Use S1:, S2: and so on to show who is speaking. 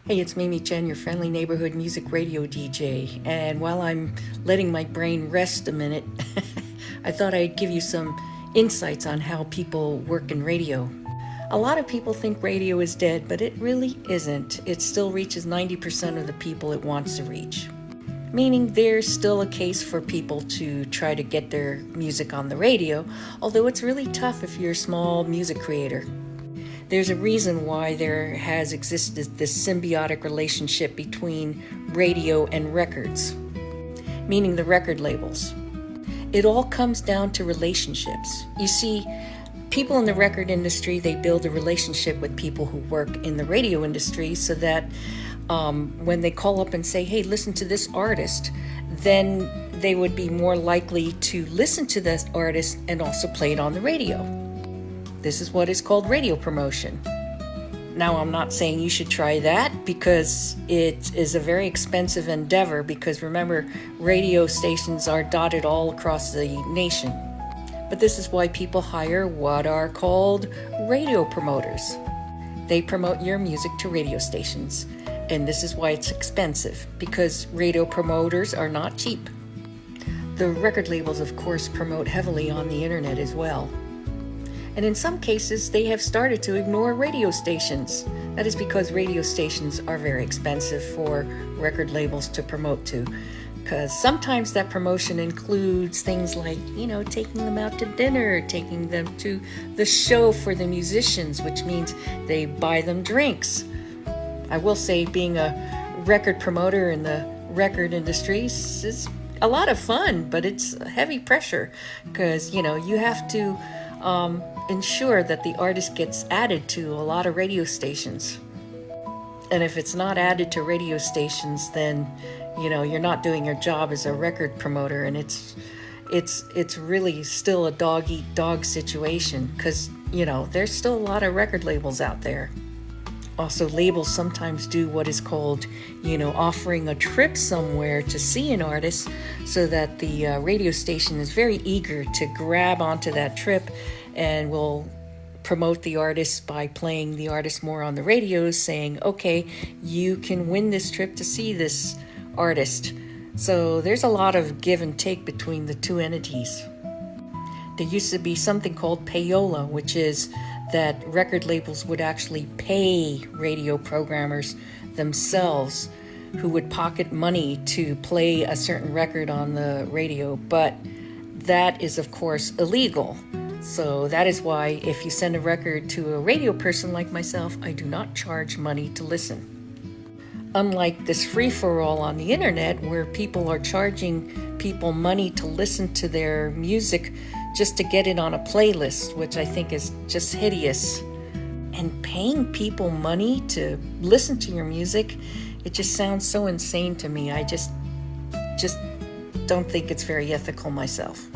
S1: Hey, it's Mimi Chen, your friendly neighborhood music radio DJ. And while I'm letting my brain rest a minute, I thought I'd give you some insights on how people work in radio. A lot of people think radio is dead, but it really isn't. It still reaches 90% of the people it wants to reach. Meaning there's still a case for people to try to get their music on the radio, although it's really tough if you're a small music creator. There's a reason why there has existed this symbiotic relationship between radio and records, meaning the record labels. It all comes down to relationships. You see, people in the record industry, they build a relationship with people who work in the radio industry so that when they call up and say, hey, listen to this artist, then they would be more likely to listen to this artist and also play it on the radio. This is what is called radio promotion. Now, I'm not saying you should try that because it is a very expensive endeavor because remember, radio stations are dotted all across the nation. But this is why people hire what are called radio promoters. They promote your music to radio stations. And this is why it's expensive, because radio promoters are not cheap. The record labels, of course, promote heavily on the internet as well. And in some cases, they have started to ignore radio stations. That is because radio stations are very expensive for record labels to promote to. Because sometimes that promotion includes things like, taking them out to dinner, taking them to the show for the musicians, which means they buy them drinks. I will say being a record promoter in the record industry is a lot of fun, but it's heavy pressure because, you have to ensure that the artist gets added to a lot of radio stations. And if it's not added to radio stations, then, you're not doing your job as a record promoter. And it's really still a dog-eat-dog situation because, there's still a lot of record labels out there. Also, labels sometimes do what is called, offering a trip somewhere to see an artist so that the radio station is very eager to grab onto that trip and will promote the artist by playing the artist more on the radio, saying, okay, you can win this trip to see this artist. So there's a lot of give and take between the two entities. There used to be something called payola, which is that record labels would actually pay radio programmers themselves who would pocket money to play a certain record on the radio. But that is, of course, illegal. So that is why if you send a record to a radio person like myself, I do not charge money to listen. Unlike this free-for-all on the internet where people are charging people money to listen to their music just to get it on a playlist, which I think is just hideous. And paying people money to listen to your music, it just sounds so insane to me. I just don't think it's very ethical myself.